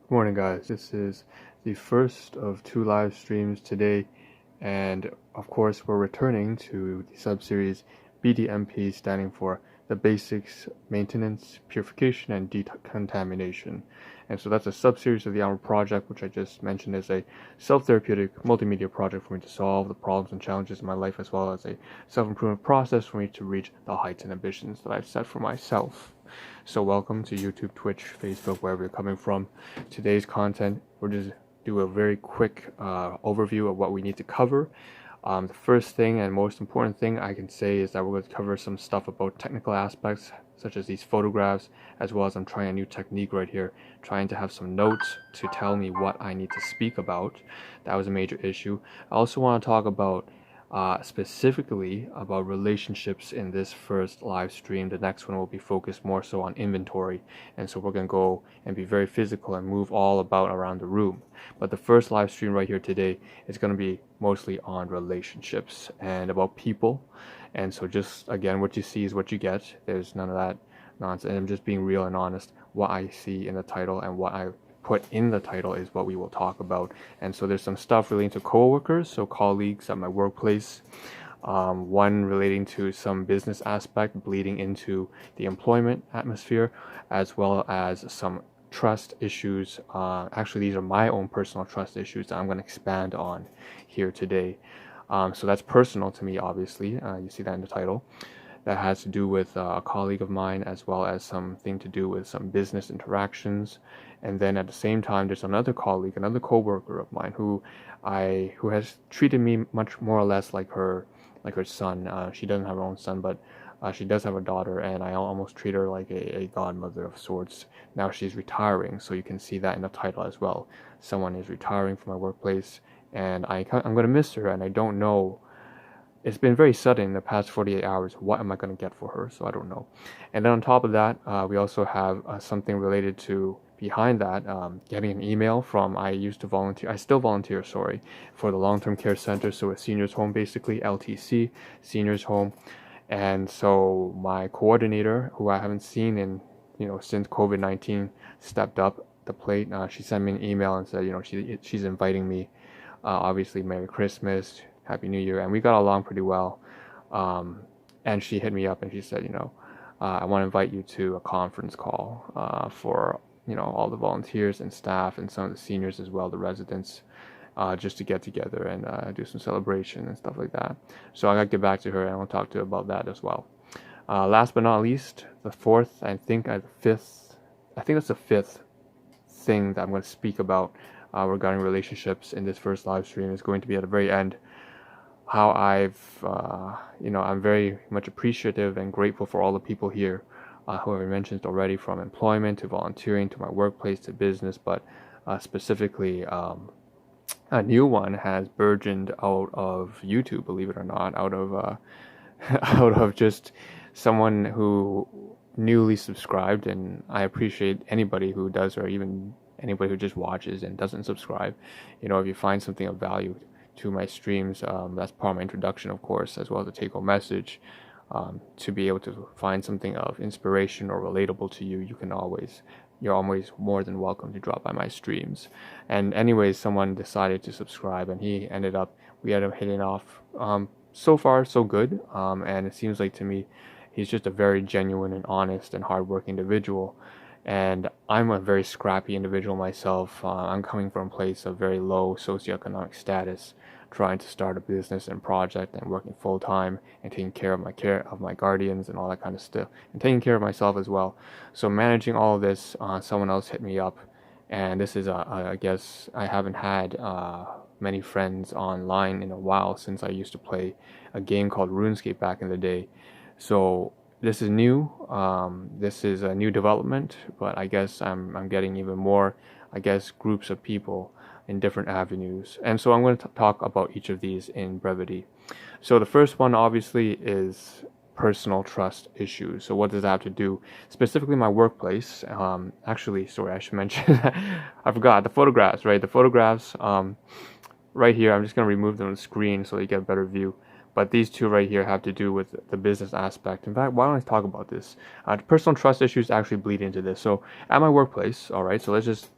Good morning, guys. This is the first of two live streams today, and of course, we're returning to the sub-series BDMP, standing for the Basics, Maintenance, Purification, and Decontamination. And so that's a sub-series of the Ahn Rho Project, which I just mentioned is a self-therapeutic multimedia project for me to solve the problems and challenges in my life, as well as a self-improvement process for me to reach the heights and ambitions that I've set for myself. So welcome to YouTube, Twitch, Facebook, wherever you're coming from. Today's content, we're just do a very quick overview of what we need to cover. The first thing and most important thing I can say is that we're going to cover some stuff about technical aspects, such as these photographs, as well as I'm trying a new technique right here, trying to have some notes to tell me what I need to speak about. That was a major issue. I also want to talk about specifically about relationships in this first live stream. The next one will be focused more so on inventory, and so we're going to go and be very physical and move all about around the room. But the first live stream right here today is going to be mostly on relationships and about people. And so just again, what you see is what you get. There's none of that nonsense. I'm just being real and honest. What I see in the title and what I put in the title is what we will talk about. And so there's some stuff relating to co-workers, so colleagues at my workplace, one relating to some business aspect bleeding into the employment atmosphere, as well as some trust issues. Actually, these are my own personal trust issues that I'm going to expand on here today. So that's personal to me, obviously. You see that in the title. That has to do with a colleague of mine, as well as something to do with some business interactions. And then at the same time, there's another colleague, another co-worker of mine who has treated me much more or less like her son. She doesn't have her own son, but she does have a daughter, and I almost treat her like a godmother of sorts. Now she's retiring, so you can see that in the title as well. Someone is retiring from my workplace, and I'm going to miss her, and I don't know. It's been very sudden in the past 48 hours. What am I going to get for her? So I don't know. And then on top of that, we also have something related to behind that, getting an email from, I still volunteer, for the long-term care center, so a seniors home, basically, LTC, seniors home. And so my coordinator, who I haven't seen in, since COVID-19 stepped up the plate, she sent me an email and said, she's inviting me, obviously, Merry Christmas, Happy New Year, and we got along pretty well. And she hit me up and she said, I want to invite you to a conference call for all the volunteers and staff and some of the seniors as well, the residents, just to get together and do some celebration and stuff like that. So I got to get back to her and I'll talk to her about that as well. Last but not least, the fourth, I think that's the fifth thing that I'm going to speak about regarding relationships in this first live stream is going to be at the very end. How I'm very much appreciative and grateful for all the people here, who I mentioned already, from employment to volunteering to my workplace to business, but specifically a new one has burgeoned out of YouTube, believe it or not, out of out of just someone who newly subscribed, and I appreciate anybody who does, or even anybody who just watches and doesn't subscribe. If you find something of value to my streams, that's part of my introduction, of course, as well as a take-home message, to be able to find something of inspiration or relatable to you. You're always more than welcome to drop by my streams. And anyways, someone decided to subscribe, and we ended up hitting off. So far so good, and it seems like to me he's just a very genuine and honest and hardworking individual. And I'm a very scrappy individual myself. I'm coming from a place of very low socioeconomic status, trying to start a business and project and working full time and taking care of my guardians and all that kind of stuff, and taking care of myself as well. So managing all of this, someone else hit me up, and this is I guess I haven't had many friends online in a while, since I used to play a game called RuneScape back in the day. So this is new. This is a new development, but I guess I'm getting even more, groups of people in different avenues. And so I'm going to talk about each of these in brevity. So the first one, obviously, is personal trust issues. So what does that have to do? Specifically my workplace. Actually, sorry, I should mention, I forgot the photographs, right? The photographs right here, I'm just going to remove them on the screen so you get a better view. But these two right here have to do with the business aspect. In fact, why don't I talk about this? Personal trust issues actually bleed into this. So at my workplace, all right, so let's just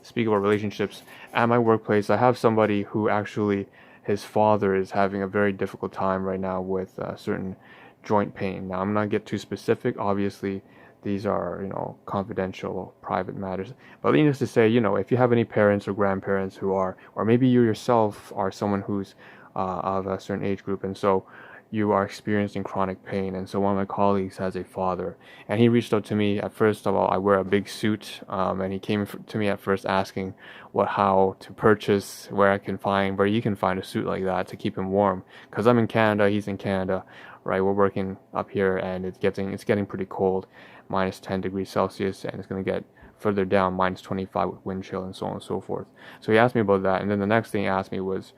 speak about relationships, at my workplace, I have somebody who actually, his father is having a very difficult time right now with certain joint pain. Now, I'm not gonna get too specific. Obviously, these are, confidential, private matters. But needless to say, if you have any parents or grandparents who are, or maybe you yourself are someone who's of a certain age group, and so you are experiencing chronic pain. And so one of my colleagues has a father, and he reached out to me. At first of all, I wear a big suit, and he came to me at first asking how to purchase, where you can find a suit like that to keep him warm. Because I'm in Canada, he's in Canada, right? We're working up here, and it's getting pretty cold, minus 10 degrees Celsius, and it's going to get further down, minus 25 with wind chill and so on and so forth. So he asked me about that, and then the next thing he asked me was,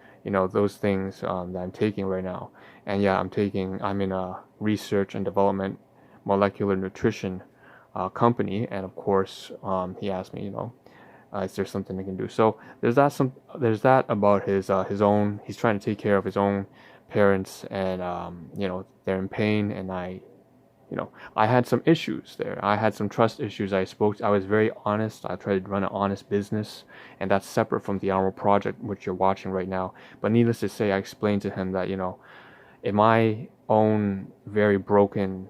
those things that I'm taking right now. And yeah, I'm in a research and development molecular nutrition company, and of course, he asked me, is there something I can do? So there's that about his own. He's trying to take care of his own parents, and they're in pain, and I had some issues there. I had some trust issues. I was very honest. I tried to run an honest business, and that's separate from the Ahn Rho Project, which you're watching right now. But needless to say, I explained to him that, in my own very broken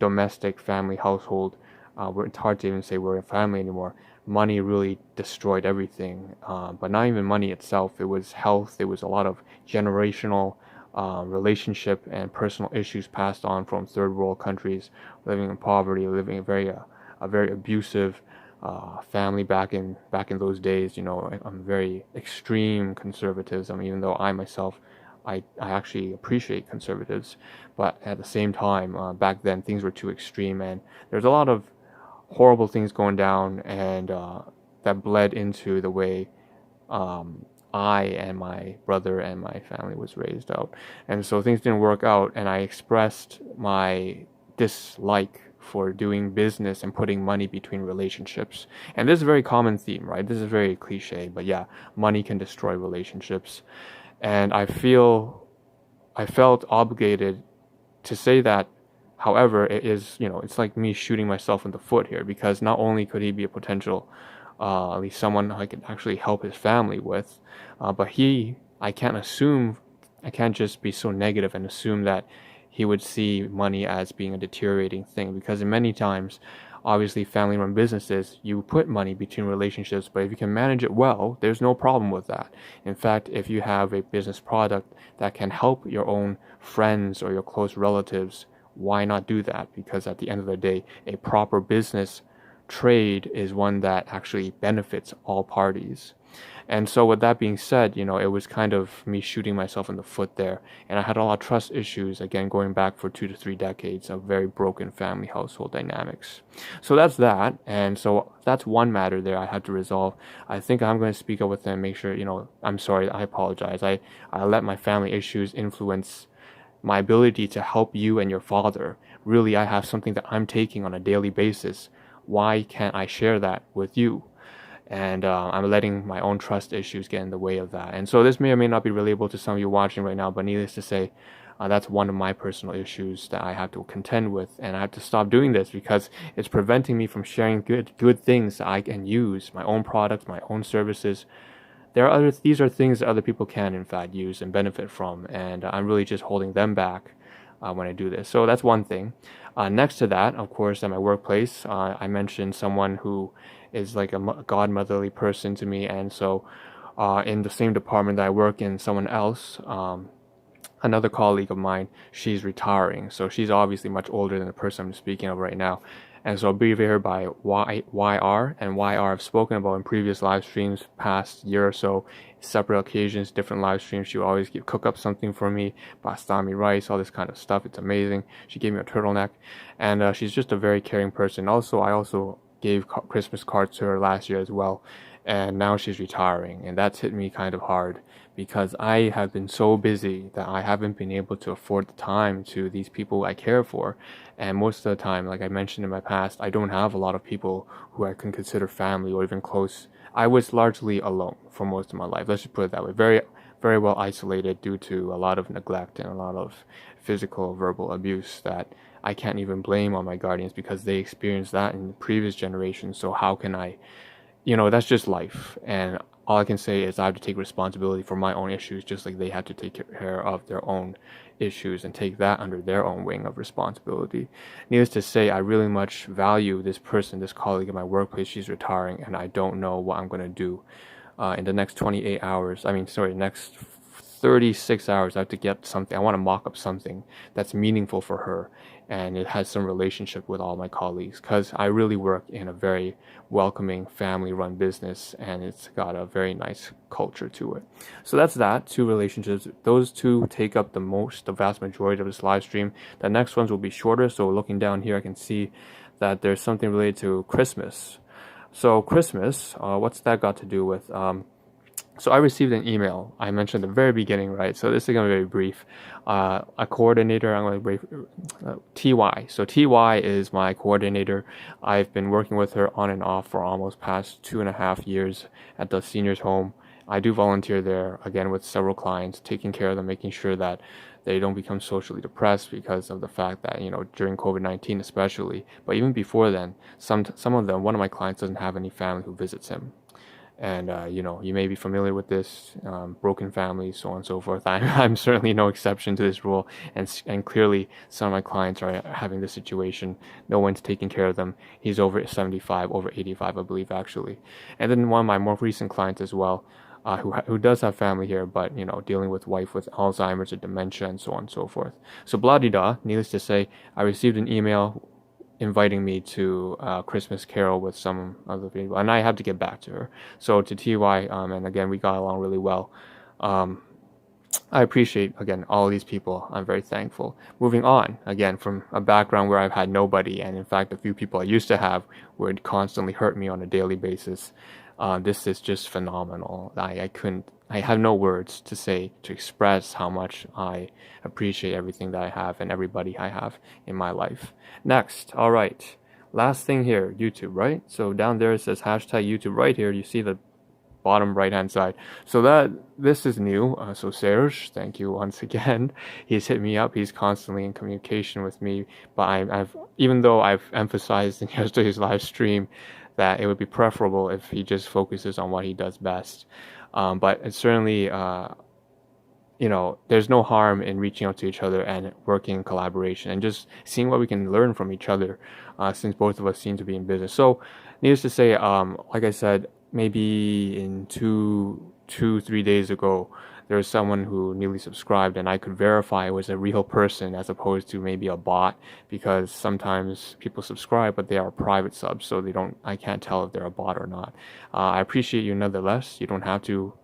domestic family household, it's hard to even say we're a family anymore. Money really destroyed everything, but not even money itself. It was health. It was a lot of generational relationship and personal issues passed on from third world countries, living in poverty, living a very abusive family back in those days. I'm very extreme conservatism, even though I myself, I actually appreciate conservatives, but at the same time, back then things were too extreme, and there's a lot of horrible things going down, and that bled into the way I and my brother and my family was raised out. And so things didn't work out, and I expressed my dislike for doing business and putting money between relationships. And this is a very common theme, right? This is very cliche, but yeah, money can destroy relationships. And I felt obligated to say that. However, it's like me shooting myself in the foot here, because not only could he be a potential, at least someone I could actually help his family with, but I can't just be so negative and assume that he would see money as being a deteriorating thing, because in many times, obviously family-run businesses, you put money between relationships, but if you can manage it well, there's no problem with that. In fact, if you have a business product that can help your own friends or your close relatives, why not do that? Because at the end of the day, a proper business trade is one that actually benefits all parties. And so with that being said, it was kind of me shooting myself in the foot there. And I had a lot of trust issues, again, going back for 2 to 3 decades of very broken family household dynamics. So that's that. And so that's one matter there I had to resolve. I think I'm going to speak up with them, make sure, I'm sorry, I apologize. I let my family issues influence my ability to help you and your father. Really, I have something that I'm taking on a daily basis. Why can't I share that with you? And I'm letting my own trust issues get in the way of that. And so this may or may not be relatable to some of you watching right now, but needless to say, that's one of my personal issues that I have to contend with, and I have to stop doing this because it's preventing me from sharing good things that I can use, my own products, my own services. These are things that other people can in fact use and benefit from, and I'm really just holding them back when I do this. So that's one thing. Next to that, of course, at my workplace, I mentioned someone who is like a godmotherly person to me, and so in the same department that I work in, someone else, another colleague of mine, she's retiring, so she's obviously much older than the person I'm speaking of right now. And so I'll be here by YR, and YR I've spoken about in previous live streams, past year or so, separate occasions, different live streams. She would always cook up something for me, bastami rice, all this kind of stuff. It's amazing. She gave me a turtleneck, and she's just a very caring person. Also, I also gave Christmas cards to her last year as well, and now she's retiring, and that's hit me kind of hard because I have been so busy that I haven't been able to afford the time to these people I care for. And most of the time, like I mentioned in my past, I don't have a lot of people who I can consider family or even close. I was largely alone for most of my life. Let's just put it that way. Very, very well isolated due to a lot of neglect and a lot of physical, verbal abuse that I can't even blame on my guardians because they experienced that in the previous generations. So how can I that's just life. And all I can say is I have to take responsibility for my own issues, just like they have to take care of their own issues and take that under their own wing of responsibility. Needless to say, I really much value this person, this colleague in my workplace. She's retiring, and I don't know what I'm going to do in the next 28 hours. Next 36 hours. I have to get something. I want to mock up something that's meaningful for her, and it has some relationship with all my colleagues, because I really work in a very welcoming family-run business, and it's got a very nice culture to it. So that's that. Two relationships. Those two take up the vast majority of this live stream. The next ones will be shorter. So looking down here, I can see that there's something related to Christmas. So Christmas, what's that got to do with? So I received an email. I mentioned at the very beginning, right? So this is going to be very brief. A coordinator, I'm going to brief, TY. So TY is my coordinator. I've been working with her on and off for almost past 2.5 years at the seniors home. I do volunteer there, again, with several clients, taking care of them, making sure that they don't become socially depressed because of the fact that, during COVID-19 especially, but even before then, some of them, one of my clients doesn't have any family who visits him. And, you may be familiar with this, broken families, so on and so forth. I'm certainly no exception to this rule. And clearly, some of my clients are having this situation. No one's taking care of them. He's over 75, over 85, I believe, actually. And then one of my more recent clients as well, who does have family here, but, dealing with wife with Alzheimer's or dementia and so on and so forth. So blah-de-da, needless to say, I received an email inviting me to Christmas Carol with some other people, and I have to get back to her. So to TY, and again, we got along really well. I appreciate, again, all these people. I'm very thankful. Moving on, again, from a background where I've had nobody, and in fact, a few people I used to have would constantly hurt me on a daily basis. This is just phenomenal. I have no words to say to express how much I appreciate everything that I have and everybody I have in my life. Next, all right, last thing here, YouTube, right? So down there it says hashtag YouTube right here. You see the bottom right hand side. So this is new. So Serge, thank you once again. He's hit me up. He's constantly in communication with me. But even though I've emphasized in yesterday's live stream that it would be preferable if he just focuses on what he does best. But it's certainly, there's no harm in reaching out to each other and working in collaboration and just seeing what we can learn from each other, since both of us seem to be in business. So needless to say, like I said, maybe in 3 days ago, there was someone who newly subscribed, and I could verify it was a real person as opposed to maybe a bot, because sometimes people subscribe, but they are private subs, so I can't tell if they're a bot or not. I appreciate you nonetheless. You don't have to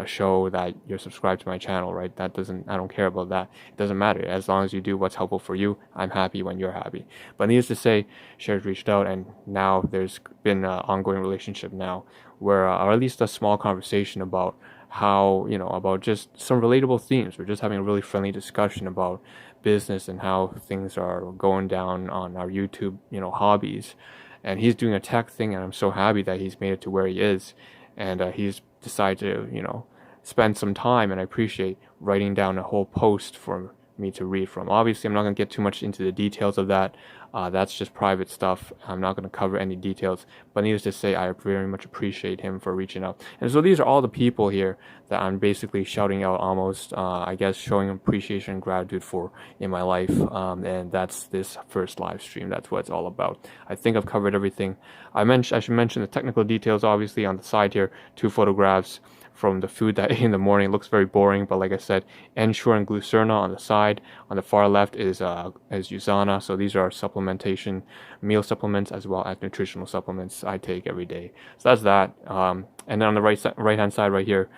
show that you're subscribed to my channel, right? I don't care about that. It doesn't matter. As long as you do what's helpful for you, I'm happy when you're happy. But needless to say, Sher's reached out, and now there's been an ongoing relationship now, where, or at least a small conversation about how, about just some relatable themes. We're just having a really friendly discussion about business and how things are going down on our YouTube, hobbies. And he's doing a tech thing, and I'm so happy that he's made it to where he is. And he's decided to, spend some time, and I appreciate writing down a whole post for me to read from. Obviously, I'm not going to get too much into the details of that. That's just private stuff. I'm not going to cover any details, but needless to say, I very much appreciate him for reaching out. And so these are all the people here that I'm basically shouting out, almost, I guess, showing appreciation and gratitude for in my life. And that's this first live stream. That's what it's all about. I think I've covered everything. I should mention the technical details, obviously, on the side here. 2 photographs from the food that I ate in the morning. It looks very boring, but like I said, Ensure and Glucerna on the side. On the far left is Usana. So these are supplementation, meal supplements, as well as nutritional supplements I take every day. So that's that. And then on the right hand side right here,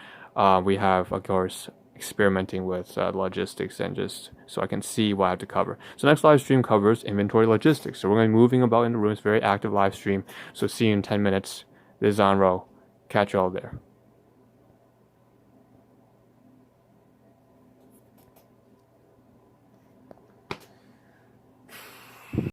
we have, of course, experimenting with logistics, and just so I can see what I have to cover. So next live stream covers inventory logistics. So we're going to be moving about in the room. It's a very active live stream. So see you in 10 minutes. This is Ahn Rho. Catch you all there.